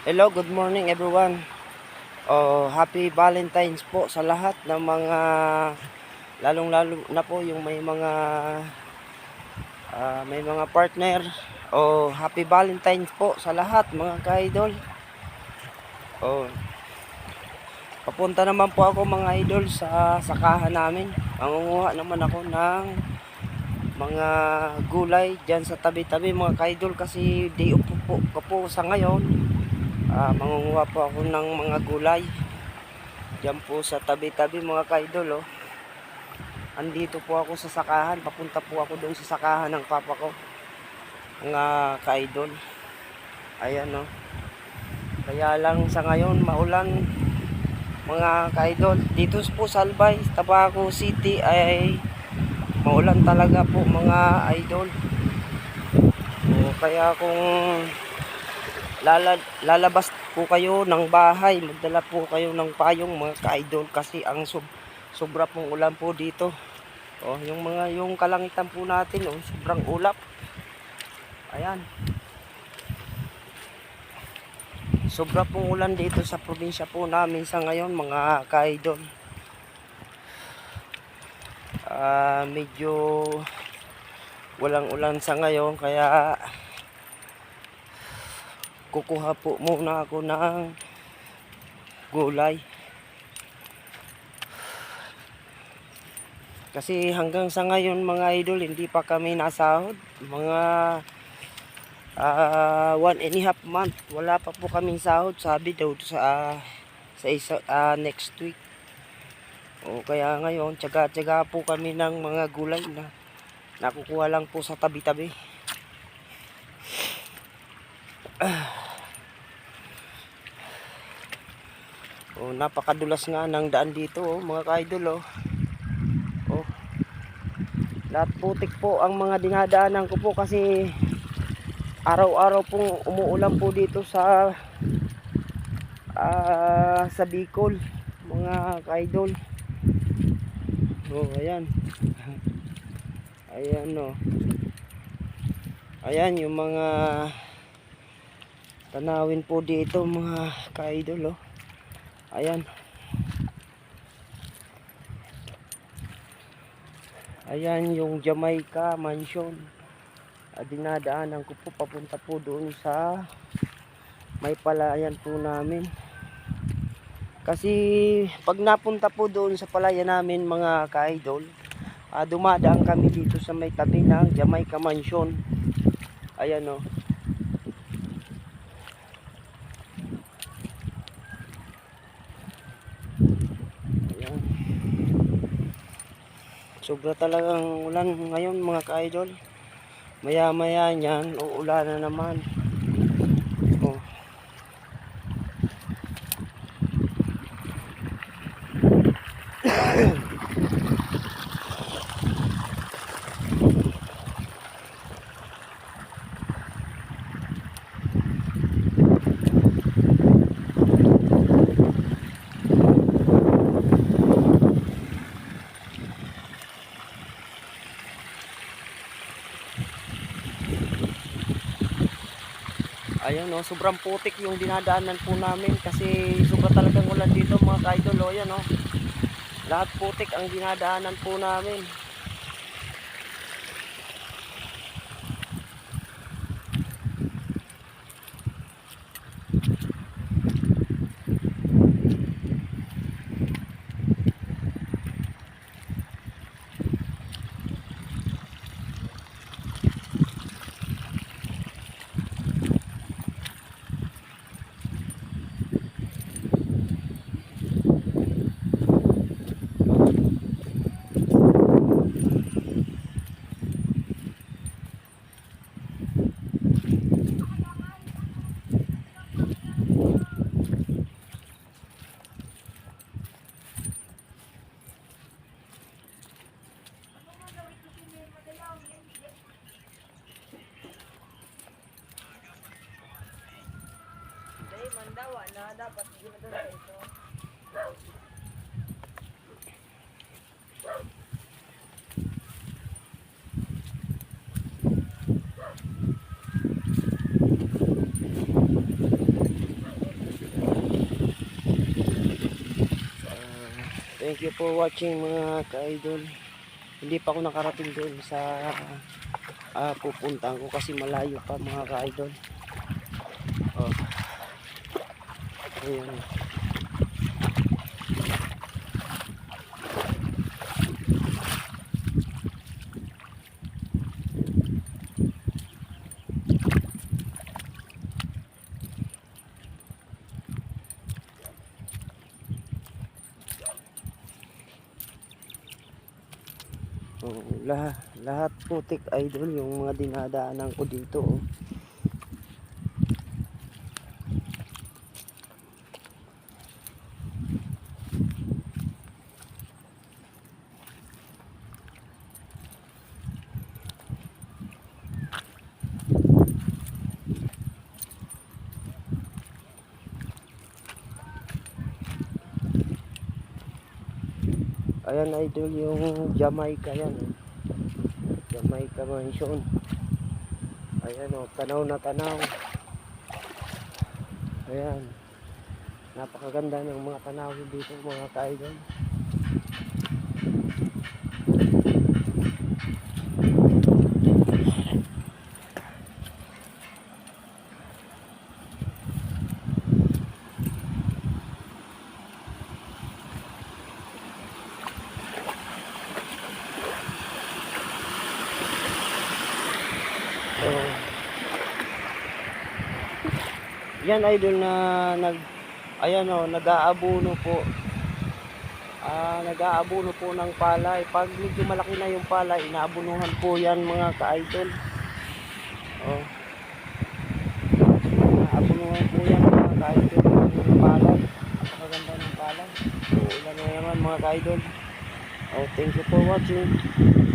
Hello, good morning everyone. Happy Valentine's po sa lahat ng mga lalong-lalo na po yung may mga partner. Happy Valentine's po sa lahat mga ka-idol. Papunta naman po ako mga idol sa sakahan namin. Mangunguha naman ako ng mga gulay diyan sa tabi-tabi mga ka-idol kasi day off po po sa ngayon. Mangunguha po ako ng mga gulay diyan po sa tabi-tabi mga ka-idol. Andito po ako sa sakahan, papunta po ako doon sa sakahan ng papa ko mga ka-idol. Ayan kaya lang sa ngayon maulan mga ka-idol. Dito po sa Albay, Tabaco City ay maulan talaga po mga idol. Kaya kung lalabas po kayo ng bahay, magdala po kayo ng payong mga ka-idol kasi ang sobra pong ulan po dito. Yung kalangitan po natin sobrang ulap. Ayan. Sobra pong ulan dito sa probinsya po namin sa ngayon mga ka-idol. Medyo walang ulan sa ngayon kaya kukuha po muna ako ng gulay. Kasi hanggang sa ngayon mga idol hindi pa kami nasahod. Mga 1.5 month wala pa po kaming sahod, sabi daw sa next week. Kaya ngayon tiyaga-tiyaga po kami ng mga gulay na nakukuha lang po sa tabi-tabi. Napakadulas nga ng daan dito mga ka-idol. Lahat putik po ang mga dinadaanan ko po kasi araw-araw pong umuulan po dito sa Bicol mga ka-idol. Ayan. Ayan yung mga tanawin po dito mga ka-idol. Ayan. Ayan yung Jamaica Mansion. Dinadaanan ko po papunta po doon sa may palayan po namin. Kasi pag napunta po doon sa palayan namin mga ka-idol, dumadaan kami dito sa may tabi ng Jamaica Mansion. Ayan Ayan. Sobra talagang ulan ngayon mga ka-idol. Maya-maya niyan uulan na naman. Ayan sobrang putik yung dinadaanan po namin kasi sobra talagang ulan dito mga ka-idol. Ayan lahat putik ang dinadaanan po namin. Mandawa na dapat ginagawa ito. Thank you for watching mga ka-idol. Hindi pa ako nakarating doon sa pupuntahan ko kasi malayo pa mga ka-idol. Oh. Ayan. Oh, lahat putik idol yung mga dinadaanan ko dito. Oh. Ayan idol yung Jamaica yan. Jamaica Mansion. Ayan o, tanaw na tanaw. Ayan. Napakaganda ng mga tanawin dito mga ka-idol. So, yan idol na ayan o, nag-aabono po. Nag-aabono po ng palay. Pag medyo malaki na yung palay, inaabunuhan po yan mga ka-idol. Oh. Inaabunuhan po yan mga ka-idol ng palay. Napakaganda ng palay. So, ilan na naman mga ka-idol. Oh, thank you for watching.